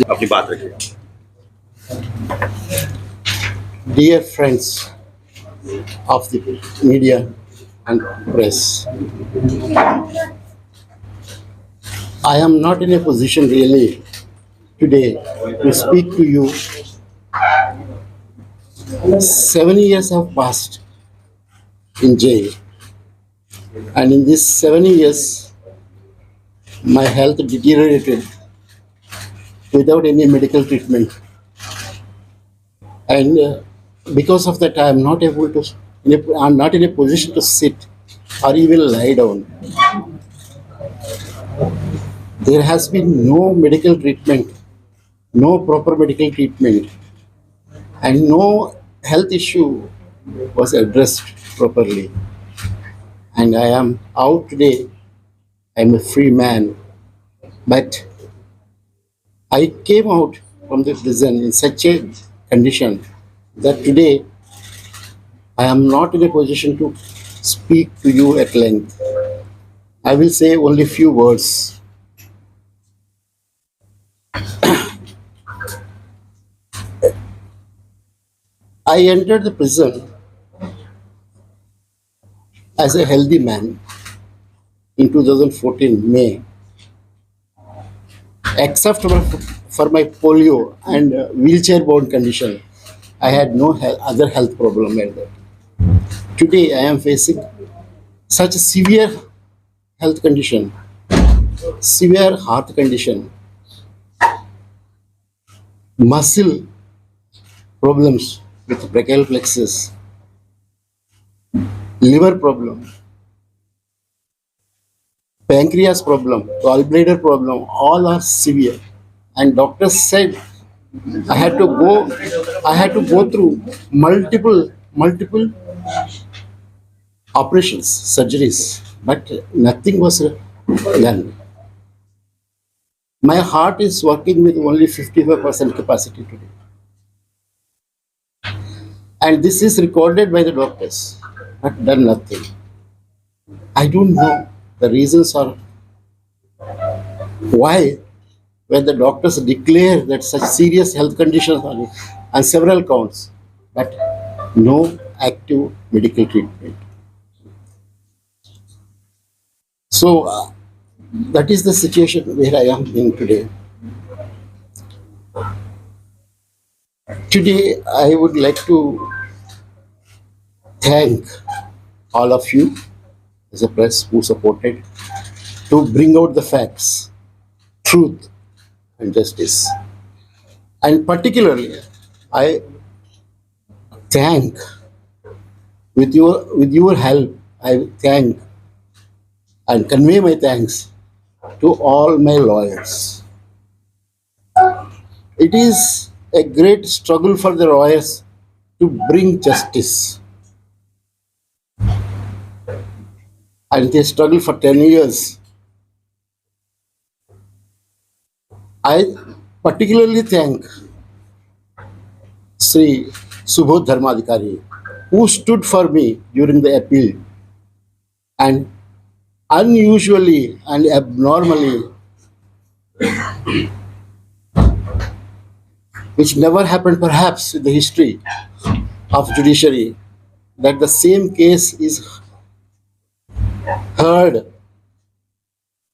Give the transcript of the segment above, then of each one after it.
अपनी बात रखिए। Dear friends of the media and press, I am not in a position really today to speak to you. 7 years have passed in jail, and in these 7 years, my health deteriorated without any medical treatment, and because of that, I am not able to. I'm not in a position to sit or even lie down. There has been no medical treatment, no proper medical treatment, and no health issue was addressed properly. And I am out today. I'm a free man. But I came out from the prison in such a condition that today I am not in a position to speak to you at length. I will say only few words. I entered the prison as a healthy man in 2014 May, except for my polio and wheelchair bound condition. I had no other health problem at that. Today I am facing such a severe health condition, severe heart condition, muscle problems with brachial plexus, liver problem, pancreas problem, gallbladder problem, all are severe. And doctors said I had to go through multiple operations, surgeries, but nothing was done. My heart is working with only 55% capacity today. And this is recorded by the doctors, but done nothing. I don't know the reasons or why when the doctors declare that such serious health conditions are on several counts, but no active medical treatment. So that is the situation where I am in today. Today, I would like to thank all of you as a press who supported to bring out the facts, truth, and justice. And particularly, I thank with your help. I thank and convey my thanks to all my lawyers. It is a great struggle for the lawyers to bring justice. And they struggle for 10 years. I particularly thank Sri Subodh Dharmadhikari, who stood for me during the appeal and unusually and abnormally, which never happened perhaps in the history of judiciary, that the same case is heard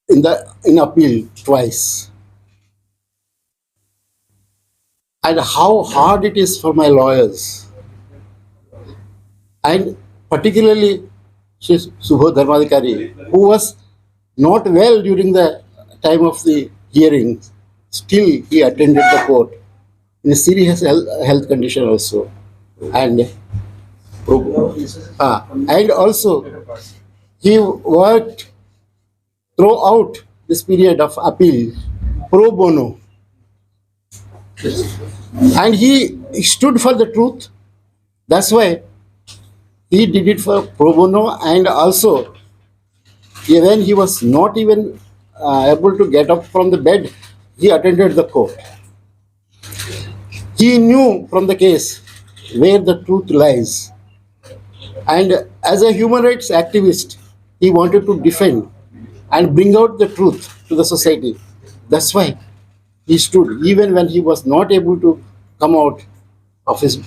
in appeal twice. And how hard it is for my lawyers, and particularly Shri Subodh Dharmadhikari, who was not well during the time of the hearing, still he attended the court in a serious health condition also. And and also he worked throughout this period of appeal pro bono, and he stood for the truth. That's why he did it for pro bono, and also when he was not even able to get up from the bed, he attended the court. He knew from the case where the truth lies, and as a human rights activist, he wanted to defend and bring out the truth to the society. That's why He stood even when he was not able to come out of his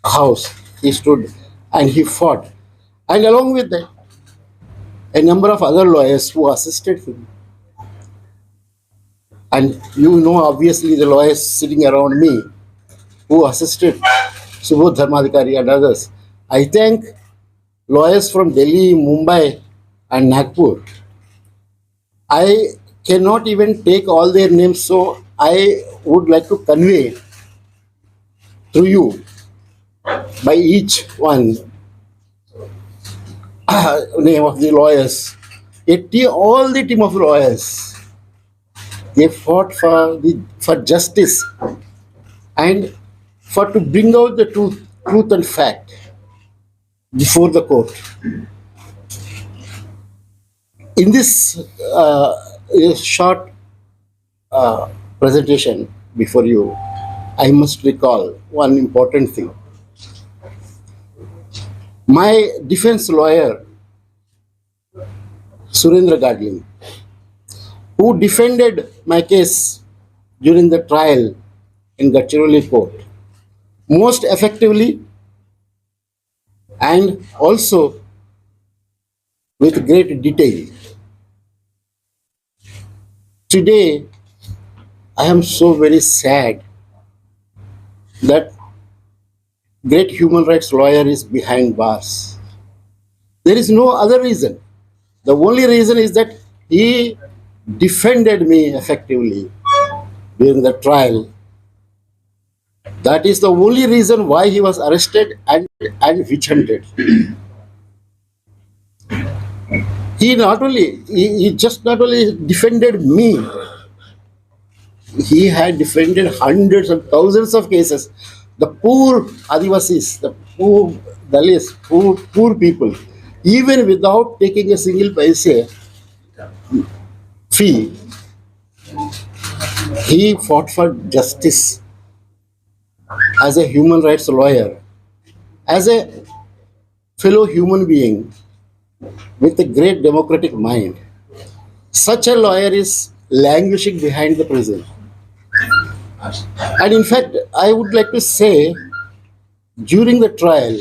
house. He stood and he fought. And along with that, a number of other lawyers who assisted him. And you know, obviously, the lawyers sitting around me who assisted Subodh Dharmadhikari and others. I thank lawyers from Delhi, Mumbai, and Nagpur. I cannot even take all their names, so I would like to convey to you by each one name of the lawyers. All the team of lawyers, they fought for justice and for to bring out the truth and fact before the court. In this short presentation before you, I must recall one important thing. My defense lawyer, Surendra Gadling, who defended my case during the trial in Gadchiroli court most effectively and also with great detail. Today, I am so very sad that great human rights lawyer is behind bars. There is no other reason. The only reason is that he defended me effectively during the trial. That is the only reason why he was arrested and witch hunted. He just not only defended me, he had defended hundreds and thousands of cases. The poor Adivasis, the poor Dalits, poor people, even without taking a single paise fee, he fought for justice as a human rights lawyer, as a fellow human being with a great democratic mind. Such a lawyer is languishing behind the prison. And in fact, I would like to say, during the trial,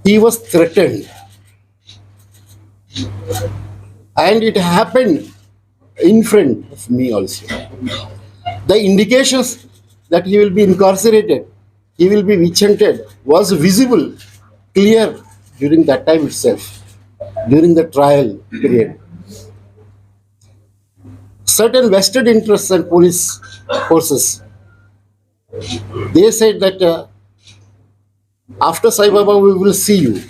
he was threatened. And it happened in front of me also. The indications that he will be incarcerated, he will be witch hunted, was visible, clear during that time itself, during the trial period. Certain vested interests and police forces, they said that after Sai Baba we will see you.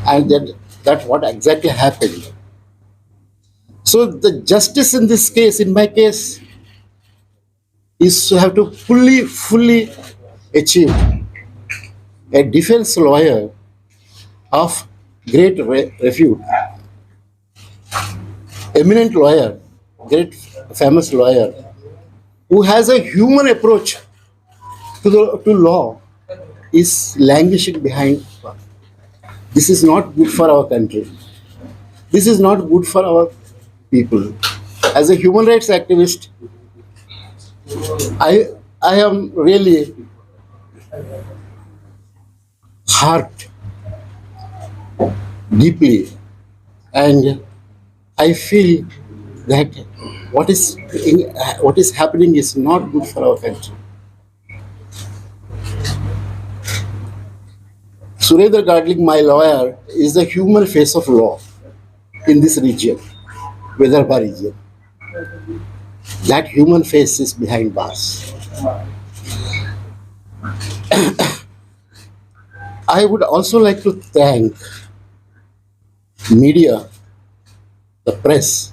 And that's what exactly happened. So the justice in this case, in my case, is to have to fully achieve. A defense lawyer of great repute, eminent lawyer, great famous lawyer, who has a human approach to law, is languishing behind. This is not good for our country. This is not good for our people. As a human rights activist, I am really hurt deeply, and I feel that what is happening is not good for our country. Surendra Gadling, my lawyer, is the human face of law in this region, Vidarbha region. That human face is behind bars. I would also like to thank media, the press.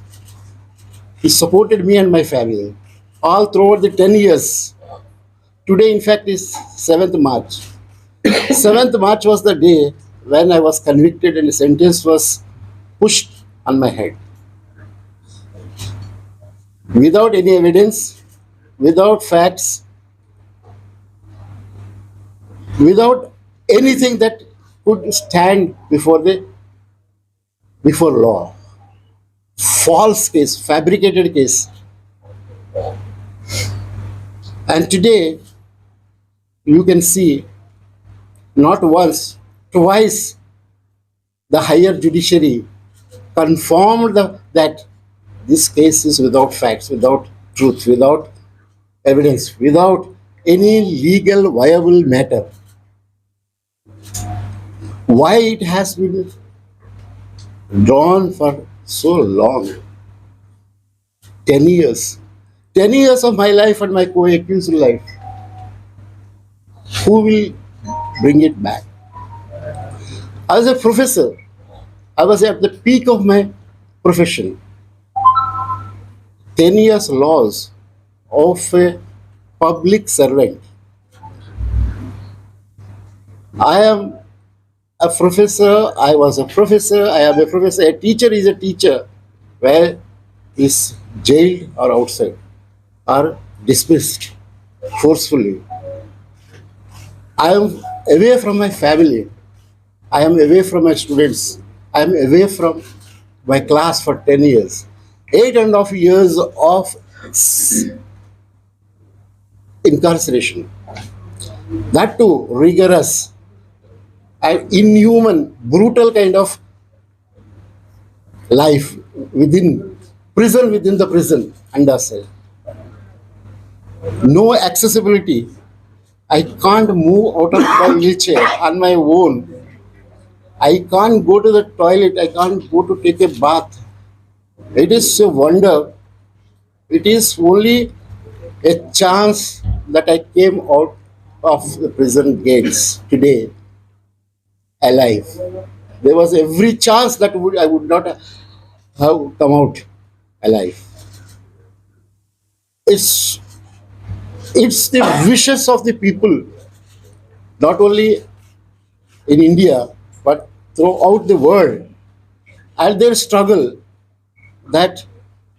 He supported me and my family all throughout the 10 years. Today, in fact, is 7th March. 7th March was the day when I was convicted and the sentence was pushed on my head. Without any evidence, without facts, without anything that could stand before law. false case, fabricated case. And today, you can see not once, twice, the higher judiciary confirmed that this case is without facts, without truth, without evidence, without any legal viable matter. Why it has been drawn for so long? 10 years. 10 years of my life and my co-accused life. Who will bring it back? As a professor, I was at the peak of my profession. 10 years loss of a public servant. I am a professor, I was a professor, I am a professor. A teacher is a teacher, where is jailed or outside or dismissed forcefully. I am away from my family. I am away from my students. I am away from my class for 10 years. 8.5 years of incarceration. That too rigorous and inhuman, brutal kind of life within the prison under cell. No accessibility. I can't move out of my wheelchair on my own. I can't go to the toilet. I can't go to take a bath. It is a wonder. It is only a chance that I came out of the prison gates today alive. There was every chance that I would not have come out alive. It's it's the wishes of the people, not only in India but throughout the world, and their struggle that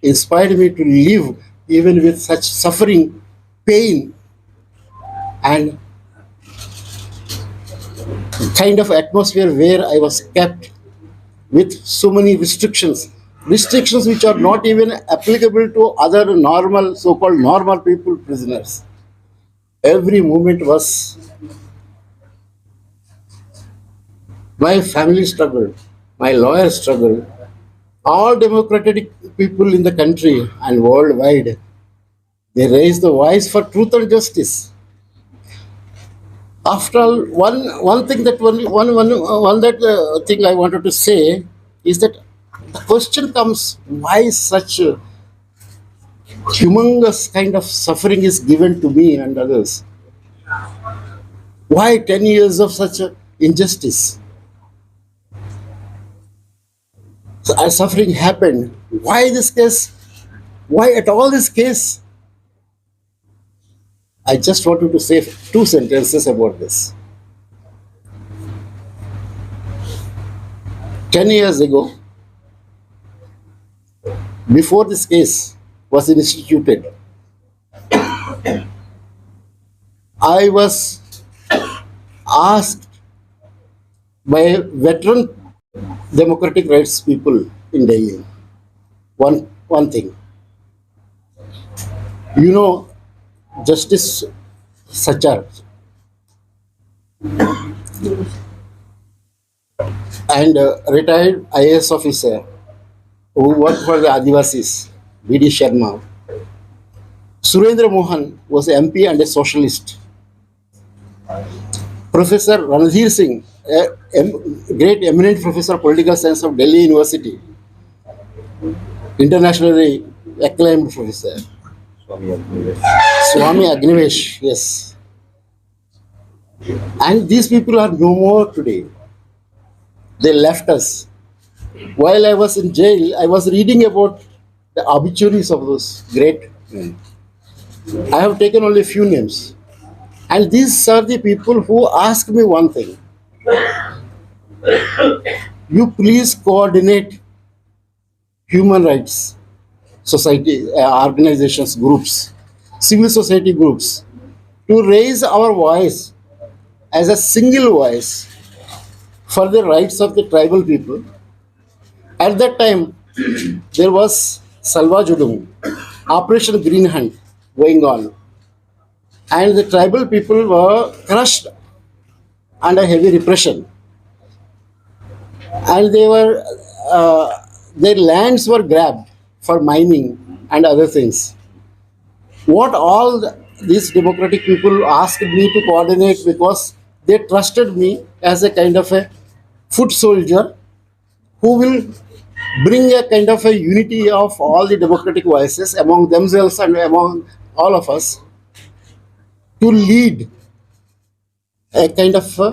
inspired me to live even with such suffering, pain, and kind of atmosphere where I was kept with so many restrictions which are not even applicable to other normal, so-called normal people, prisoners. Every moment was my family struggle, my lawyer struggle, all democratic people in the country and worldwide. They raised the voice for truth and justice. After all, one thing that one that thing I wanted to say is that the question comes: why such humongous kind of suffering is given to me and others? Why 10 years of such injustice? Suffering happened. Why this case? Why at all this case? I just wanted to say two sentences about this. 10 years ago, before this case was instituted, I was asked by veteran democratic rights people in Delhi one thing. You know, Justice Sachar and retired IAS officer who worked for the Adivasis, B.D. Sharma. Surendra Mohan was an MP and a socialist. Professor Ranadhir Singh, a great eminent professor of political science of Delhi University, internationally acclaimed professor. Swami Agnivesh, yes. And these people are no more today. They left us. While I was in jail, I was reading about the obituaries of those great men. I have taken only a few names. And these are the people who ask me one thing: you please coordinate human rights society organizations, groups, civil society groups, to raise our voice as a single voice for the rights of the tribal people. At that time, there was Salva Judum, Operation Green Hunt going on, and the tribal people were crushed under heavy repression, and their lands were grabbed for mining and other things. What all these democratic people asked me to coordinate because they trusted me as a kind of a foot soldier who will bring a kind of a unity of all the democratic voices among themselves and among all of us to lead a kind of a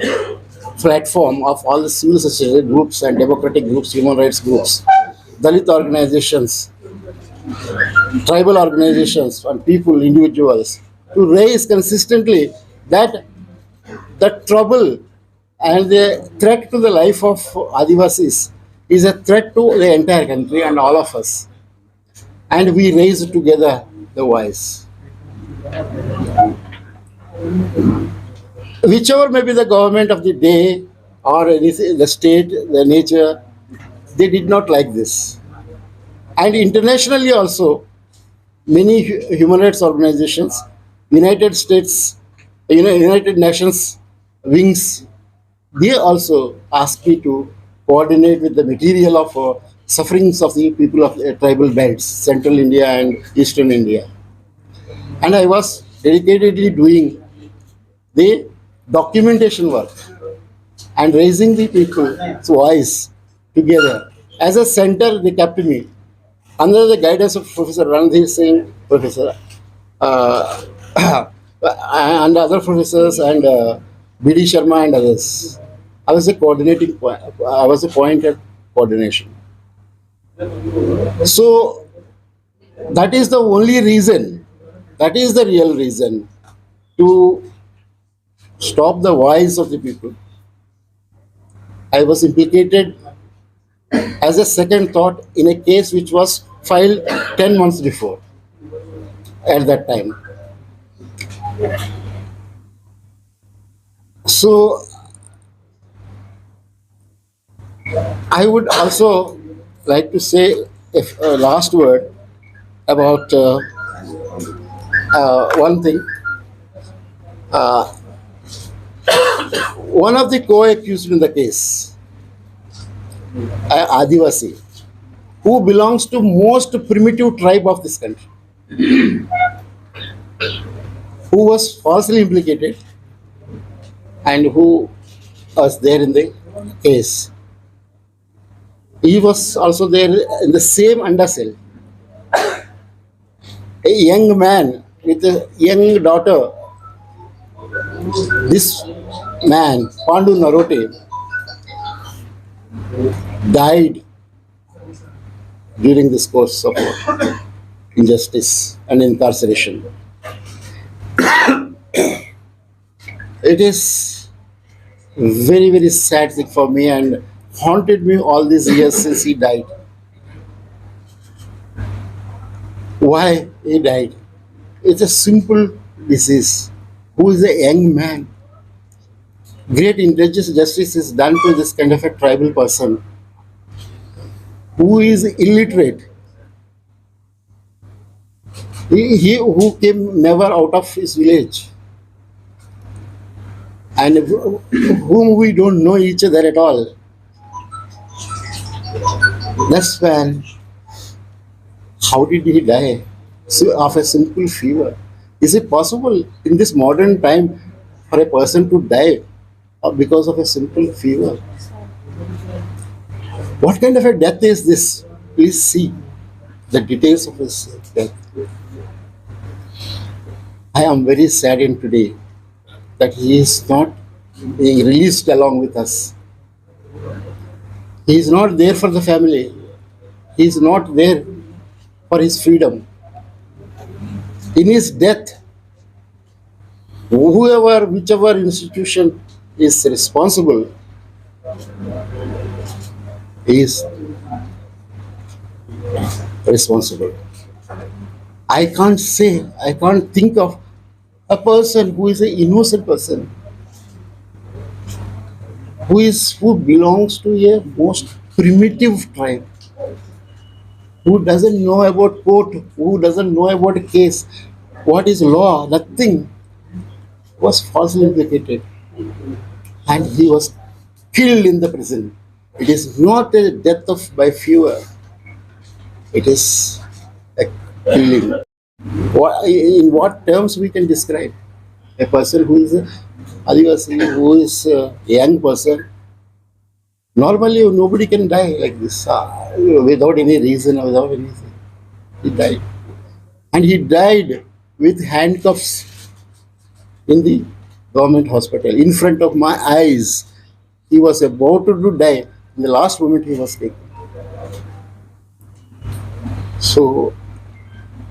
platform of all the civil society groups and democratic groups, human rights groups, Dalit organizations, tribal organizations, and people, individuals, to raise consistently that the trouble and the threat to the life of Adivasis is a threat to the entire country and all of us. And we raise together the voice. Whichever may be the government of the day or anything, the state, the nature, they did not like this. And internationally also, many human rights organizations, United States, United Nations wings, they also asked me to coordinate with the material of sufferings of the people of tribal belts, Central India and Eastern India. And I was dedicatedly doing the documentation work and raising the people's voice together. As a center, they kept me under the guidance of Professor Ranveer Singh, Professor uh, and other professors and B.D. Sharma and others. I was a coordinating point. I was a point at coordination. So that is the only reason. That is the real reason to stop the voice of the people. I was implicated as a second thought in a case which was filed 10 months before at that time. So I would also like to say a last word about one thing. Uh, One of the co-accused in the case, Adivasi, who belongs to most primitive tribe of this country, who was falsely implicated and who was there in the case. He was also there in the same undercell. A young man with a young daughter, this man, Pandu Narote, died during this course of injustice and incarceration. It is very, very sad thing for me and haunted me all these years since he died. Why he died? It's a simple disease. Who is a young man? Great injustice is done to this kind of a tribal person who is illiterate. He who came never out of his village and whom we don't know each other at all. That's when, how did he die? So of a simple fever. Is it possible in this modern time for a person to die because of a simple fever? What kind of a death is this? Please see the details of his death. I am very saddened today that he is not being released along with us. He is not there for the family. He is not there for his freedom. In his death, whoever, whichever institution is responsible is responsible. I can't say, I can't think of a person who is an innocent person, who belongs to a most primitive tribe, who doesn't know about court, who doesn't know about a case, what is law, nothing, was falsely implicated. And he was killed in the prison. It is not a death of by fever, it is a killing. In what terms we can describe a person who is a Adivasi, who is a young person? Normally, nobody can die like this without any reason or without anything. He died. And he died with handcuffs in the government hospital in front of my eyes. He was about to die. In the last moment, he was taken. So,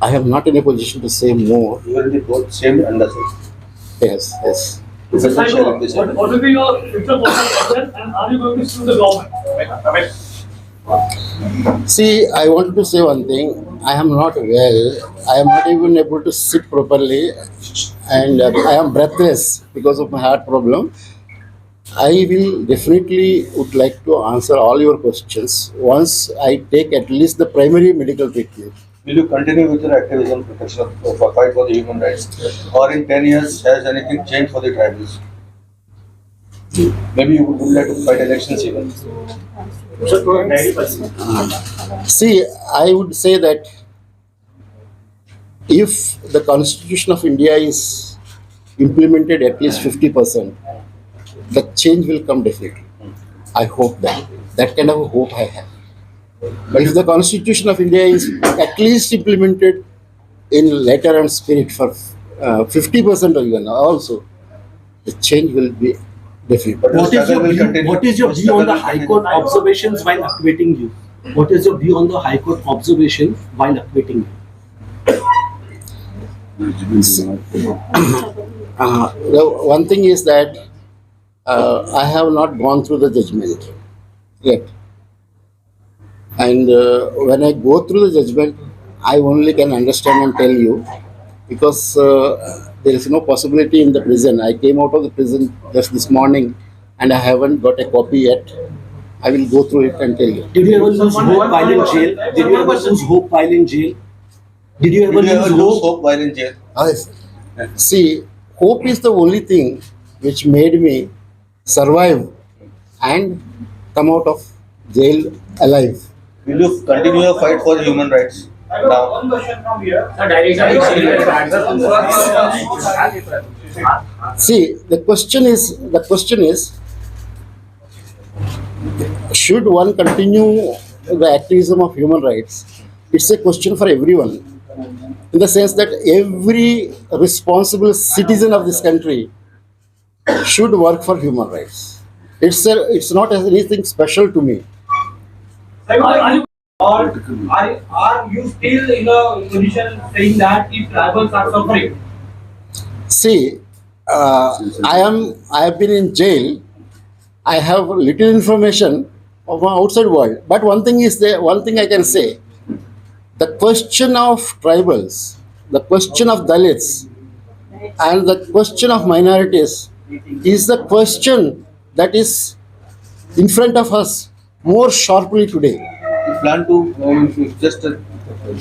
I am not in a position to say more. You will be both shamed and understood. Yes, yes. Mr. Saigo, what will be your future position and are you going to sue the government? See, I wanted to say one thing. I am not well. I am not even able to sit properly, and I am breathless because of my heart problem. I will definitely would like to answer all your questions once I take at least the primary medical treatment. Will you continue with your activism protection for fight for the human rights? Or in 10 years, has anything changed for the tribals? Maybe you would like to fight elections even. See, I would say that if the Constitution of India is implemented at least 50%, the change will come definitely. I hope that. That kind of a hope I have. But if the Constitution of India is at least implemented in letter and spirit for 50% or even also, the change will be definitely. But the What is struggle your will view? continue. What is your The view on struggle the will High continue. Court observations while acquitting you? What is your view on the High Court observation while acquitting you? The one thing is that I have not gone through the judgment yet. And when I go through the judgment, I only can understand and tell you because there is no possibility in the prison. I came out of the prison just this morning and I haven't got a copy yet. I will go through it and tell you. Did you ever lose hope while in jail? Did you ever lose hope while in jail? Did you ever Will you ever lose lose hope? hope while in jail? See, hope is the only thing which made me survive and come out of jail alive. Will you continue your fight for human rights? Now, One question from here. See, the question is, should one continue the activism of human rights? It's a question for everyone, in the sense that every responsible citizen of this country should work for human rights. It's not anything special to me. Are you still in a position saying that if tribals are suffering? See, I have been in jail. I have little information of my outside world. But one thing I can say: the question of tribals, the question of Dalits, and the question of minorities is the question that is in front of us more sharply today. you plan to if just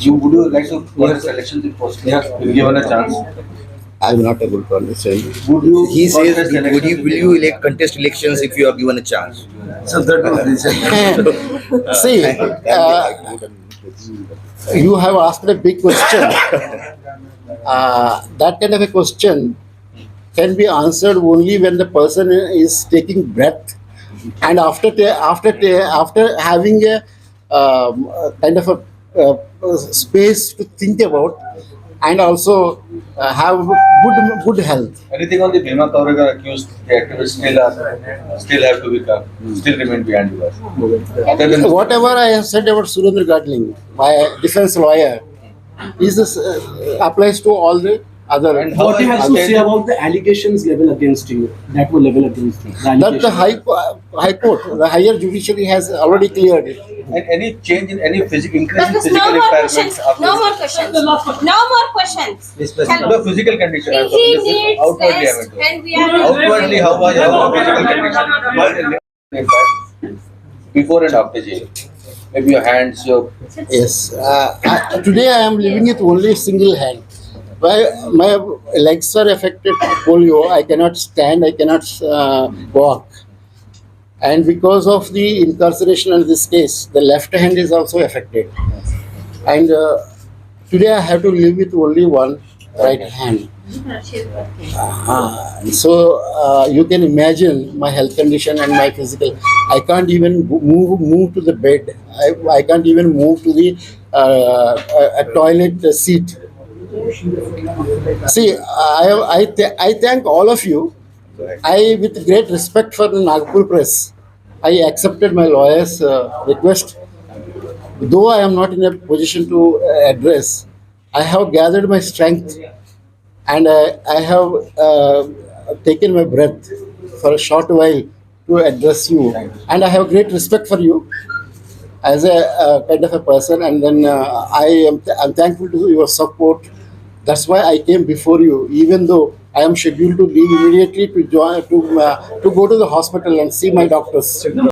you would you like to contest elections if possible? If given a chance, I am not able to understand. would you? He says, contest will elections if you contest elections if you are given a chance? So that was the See, you have asked a big question. That kind of a question can be answered only when the person is taking breath, and after having a kind of a space to think about, and also have good health. Anything on the Bhima Kauragar accused, the activists still have to be still remain behind you. Other than Whatever I have said about Surendra Gadling, my defense lawyer, applies to all the other. And how What do you have to Okay. say about the allegations level against you? That were level against you. That the High Court, the higher judiciary has already cleared it. and any change in any physical increase in But there's physical no more questions. impairments after No more questions. No more questions. the physical condition. I'm He talking this is needs outwardly I rest meant to. and we are Outwardly, how was your physical condition? But impact before and after jail. maybe your hands, your Yes. Today I am living with only single hand. My legs are affected polio. I cannot stand. I cannot walk. And because of the incarceration in this case, the left hand is also affected. And today I have to live with only one right hand. You can imagine my health condition and my physical. I can't even move to the bed. I can't even move to the a toilet seat. See, I thank all of you. I, with great respect for the Nagpur press, I accepted my lawyer's request. Though I am not in a position to address, I have gathered my strength and I have taken my breath for a short while to address you. And I have great respect for you as a kind of a person. And then I'm thankful to your support. That's why I came before you, even though I am scheduled to leave immediately to go to the hospital and see my doctors.